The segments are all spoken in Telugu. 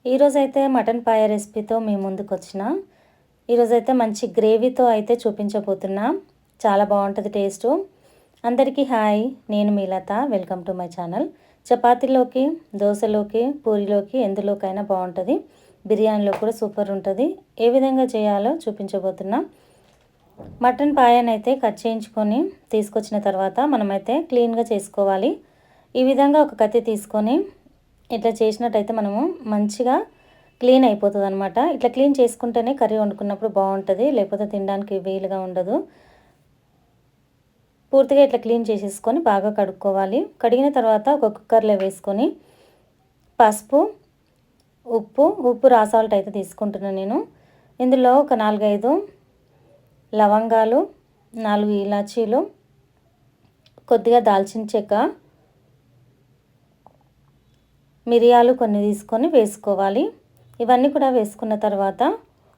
ఈరోజైతే మటన్ పాయ రెసిపీతో మీ ముందుకొచ్చిన. ఈరోజైతే మంచి గ్రేవీతో అయితే చూపించబోతున్నా. చాలా బాగుంటుంది టేస్టు. అందరికీ హాయ్, నేను మీ Latha. Welcome to my channel. చపాతీలోకి, దోశలోకి, పూరిలోకి ఎందులోకైనా బాగుంటుంది. బిర్యానీలో కూడా సూపర్ ఉంటుంది. ఏ విధంగా చేయాలో చూపించబోతున్నా. మటన్ పాయనైతే కట్ చేయించుకొని తీసుకొచ్చిన తర్వాత మనమైతే క్లీన్గా చేసుకోవాలి. ఈ విధంగా ఒక కత్తి తీసుకొని ఇట్లా చేసినట్టయితే మనము మంచిగా క్లీన్ అయిపోతుంది అనమాట. ఇట్లా క్లీన్ చేసుకుంటేనే కర్రీ వండుకున్నప్పుడు బాగుంటుంది, లేకపోతే తినడానికి వీలుగా ఉండదు. పూర్తిగా ఇట్లా క్లీన్ చేసేసుకొని బాగా కడుక్కోవాలి. కడిగిన తర్వాత ఒక కుక్కర్లో వేసుకొని పసుపు, ఉప్పు రా సాల్ట్ అయితే తీసుకుంటున్నాను నేను. ఇందులో ఒక 4-5 లవంగాలు, 4 ఇలాచీలు, కొద్దిగా దాల్చిన చెక్క, మిరియాలు కొన్ని తీసుకొని వేసుకోవాలి. ఇవన్నీ కూడా వేసుకున్న తర్వాత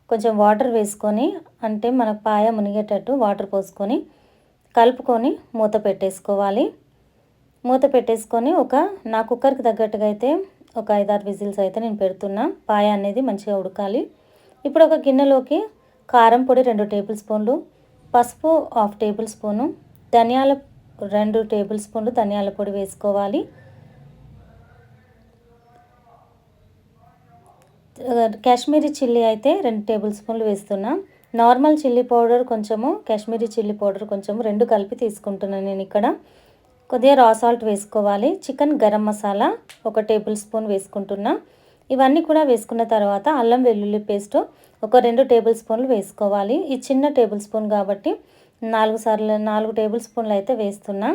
కొంచెం వాటర్ వేసుకొని, అంటే మనకు పాయ మునిగేటట్టు వాటర్ పోసుకొని కలుపుకొని మూత పెట్టేసుకోవాలి. మూత పెట్టేసుకొని నా కుక్కర్కి తగ్గట్టుగా అయితే ఒక 5-6 విజిల్స్ అయితే నేను పెడుతున్నా. పాయ అనేది మంచిగా ఉడకాలి. ఇప్పుడు ఒక గిన్నెలోకి కారం పొడి 2 టేబుల్ స్పూన్లు, పసుపు 1/2 టేబుల్ స్పూను, 2 టేబుల్ స్పూన్లు ధనియాల పొడి వేసుకోవాలి. కాశ్మీరీ చిల్లీ అయితే 2 టేబుల్ స్పూన్లు వేస్తున్నా. నార్మల్ చిల్లీ పౌడర్ కొంచెము, కాశ్మీరీ చిల్లీ పౌడర్ కొంచెము, 2 కలిపి తీసుకుంటున్నాను నేను ఇక్కడ. కొద్దిగా రా సాల్ట్ వేసుకోవాలి. Chicken garam masala 1 tablespoon వేసుకుంటున్నా. ఇవన్నీ కూడా వేసుకున్న తర్వాత అల్లం వెల్లుల్లి పేస్ట్ ఒక 2 టేబుల్ స్పూన్లు వేసుకోవాలి. ఈ చిన్న టేబుల్ స్పూన్ కాబట్టి 4 టేబుల్ స్పూన్లు అయితే వేస్తున్నా.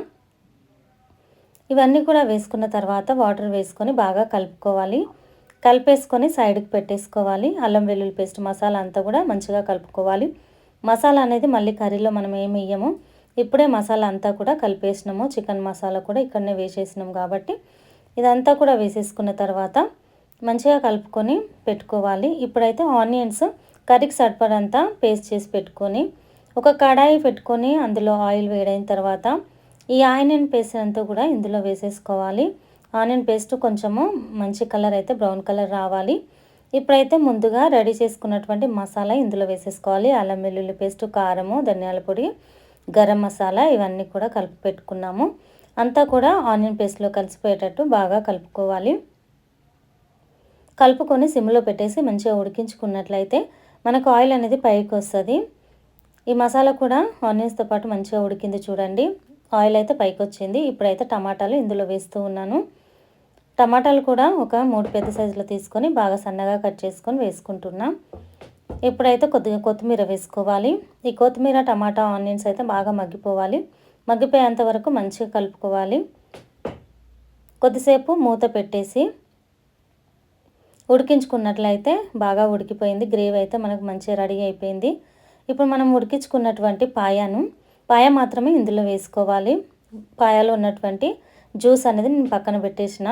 ఇవన్నీ కూడా వేసుకున్న తర్వాత వాటర్ వేసుకొని బాగా కలుపుకోవాలి. కలిపేసుకొని సైడ్కి పెట్టేసుకోవాలి. అల్లం వెల్లుల్లి పేస్ట్ మసాలా అంతా కూడా మంచిగా కలుపుకోవాలి. మసాలా అనేది మళ్ళీ కర్రీలో మనం ఏమి వేయము, ఇప్పుడే మసాలా అంతా కూడా కలిపేసినాము. చికెన్ మసాలా కూడా ఇక్కడనే వేసేసినాం కాబట్టి ఇదంతా కూడా వేసేసుకున్న తర్వాత మంచిగా కలుపుకొని పెట్టుకోవాలి. ఇప్పుడైతే ఆనియన్స్ కర్రీకి సరిపడంతా పేస్ట్ చేసి పెట్టుకొని ఒక కడాయి పెట్టుకొని అందులో ఆయిల్ వేడైన తర్వాత ఈ ఆనియన్ పేస్ట్ అంతా కూడా ఇందులో వేసేసుకోవాలి. ఆనియన్ పేస్ట్ కొంచెము మంచి కలర్ అయితే బ్రౌన్ కలర్ రావాలి. ఇప్పుడైతే ముందుగా రెడీ చేసుకున్నటువంటి మసాలా ఇందులో వేసేసుకోవాలి. అల్లం వెల్లుల్లి పేస్ట్, కారము, ధనియాల పొడి, గరం మసాలా ఇవన్నీ కూడా కలిపి పెట్టుకున్నాము. అంతా కూడా ఆనియన్ పేస్ట్లో కలిసిపోయేటట్టు బాగా కలుపుకోవాలి. కలుపుకొని సిమ్లో పెట్టేసి మంచిగా ఉడికించుకున్నట్లయితే మనకు ఆయిల్ అనేది పైకి వస్తుంది. ఈ మసాలా కూడా ఆనియన్స్తో పాటు మంచిగా ఉడికింది చూడండి. ఆయిల్ అయితే పైకి వచ్చింది. ఇప్పుడైతే టమాటాలు ఇందులో వేస్తూ ఉన్నాను. టమాటాలు కూడా ఒక 3 పెద్ద సైజులో తీసుకొని బాగా సన్నగా కట్ చేసుకొని వేసుకుంటున్నా. ఇప్పుడైతే కొద్దిగా కొత్తిమీర వేసుకోవాలి. ఈ కొత్తిమీర, టమాటా, ఆనియన్స్ అయితే బాగా మగ్గిపోవాలి. మగ్గిపోయేంత వరకు మంచిగా కలుపుకోవాలి. కొద్దిసేపు మూత పెట్టేసి ఉడికించుకున్నట్లయితే బాగా ఉడికిపోయింది. గ్రేవీ అయితే మనకు మంచిగా రెడీ అయిపోయింది. ఇప్పుడు మనం ఉడికించుకున్నటువంటి పాయ మాత్రమే ఇందులో వేసుకోవాలి. పాయలో ఉన్నటువంటి జ్యూస్ అనేది నేను పక్కన పెట్టేసిన.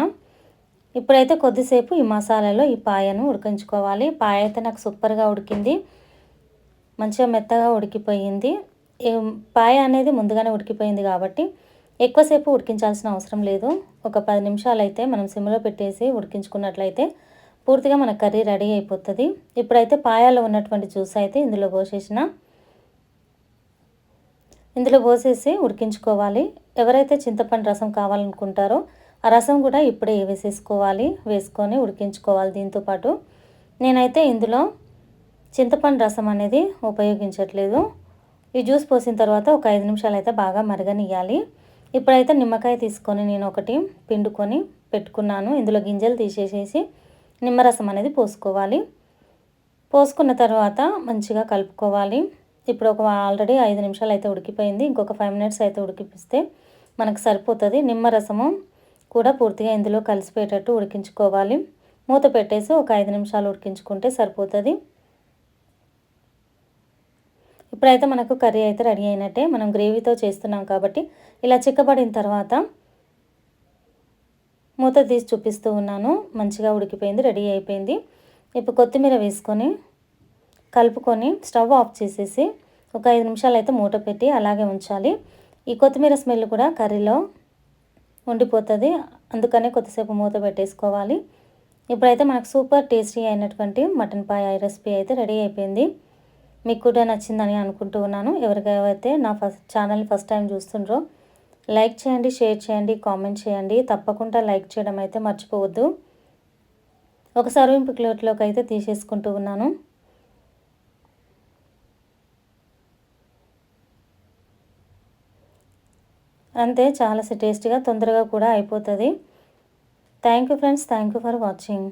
ఇప్పుడైతే కొద్దిసేపు ఈ మసాలాలో ఈ పాయను ఉడికించుకోవాలి. పాయ అయితే నాకు సూపర్గా ఉడికింది, మంచిగా మెత్తగా ఉడికిపోయింది. పాయ అనేది ముందుగానే ఉడికిపోయింది కాబట్టి ఎక్కువసేపు ఉడికించాల్సిన అవసరం లేదు. ఒక 10 నిమిషాలు అయితే మనం సిమ్లో పెట్టేసి ఉడికించుకున్నట్లయితే పూర్తిగా మన కర్రీ రెడీ అయిపోతుంది. ఇప్పుడైతే పాయాలో ఉన్నటువంటి జ్యూస్ అయితే ఇందులో పోసేసి ఉడికించుకోవాలి. ఎవరైతే చింతపండు రసం కావాలనుకుంటారో ఆ రసం కూడా ఇప్పుడే వేసుకొని ఉడికించుకోవాలి. దీంతోపాటు నేనైతే ఇందులో చింతపండు రసం అనేది ఉపయోగించట్లేదు. ఈ జ్యూస్ పోసిన తర్వాత ఒక 5 నిమిషాలు అయితే బాగా మరగనియాలి. ఇప్పుడైతే నిమ్మకాయ తీసుకొని నేను ఒకటి పిండుకొని పెట్టుకున్నాను. ఇందులో గింజలు తీసేసేసి నిమ్మరసం అనేది పోసుకోవాలి. పోసుకున్న తర్వాత మంచిగా కలుపుకోవాలి. ఇప్పుడు ఆల్రెడీ 5 నిమిషాలు అయితే ఉడికిపోయింది. ఇంకొక 5 మినిట్స్ అయితే ఉడికిపిస్తే మనకు సరిపోతుంది. నిమ్మరసము కూడా పూర్తిగా ఇందులో కలిసిపోయేటట్టు ఉడికించుకోవాలి. మూత పెట్టేసి ఒక 5 నిమిషాలు ఉడికించుకుంటే సరిపోతుంది. ఇప్పుడైతే మనకు కర్రీ అయితే రెడీ అయినట్టే. మనం గ్రేవీతో చేస్తున్నాం కాబట్టి ఇలా చిక్కబడిన తర్వాత మూత తీసి చూపిస్తూ ఉన్నాను. మంచిగా ఉడికిపోయింది, రెడీ అయిపోయింది. ఇప్పుడు కొత్తిమీర వేసుకొని కలుపుకొని స్టవ్ ఆఫ్ చేసేసి ఒక 5 నిమిషాలు అయితే మూత పెట్టి అలాగే ఉంచాలి. ఈ కొత్తిమీర స్మెల్ కూడా కర్రీలో ఉండిపోతుంది, అందుకనే కొద్దిసేపు మూత పెట్టేసుకోవాలి. ఇప్పుడైతే మనకు సూపర్ టేస్టీ అయినటువంటి మటన్ పాయ రెసిపీ అయితే రెడీ అయిపోయింది. మీకు కూడా నచ్చిందని అనుకుంటూ ఉన్నాను. ఎవరికైతే నా ఛానల్ని ఫస్ట్ టైం చూస్తుండ్రో లైక్ చేయండి, షేర్ చేయండి, కామెంట్ చేయండి. తప్పకుండా లైక్ చేయడం అయితే మర్చిపోవద్దు. ఒక సర్వింగ్ ప్లేట్లోకి అయితే తీసేసుకుంటూ ఉన్నాను. అంతే, చాలా టేస్టీగా తొందరగా కూడా అయిపోతుంది. Thank you friends, thank you for watching.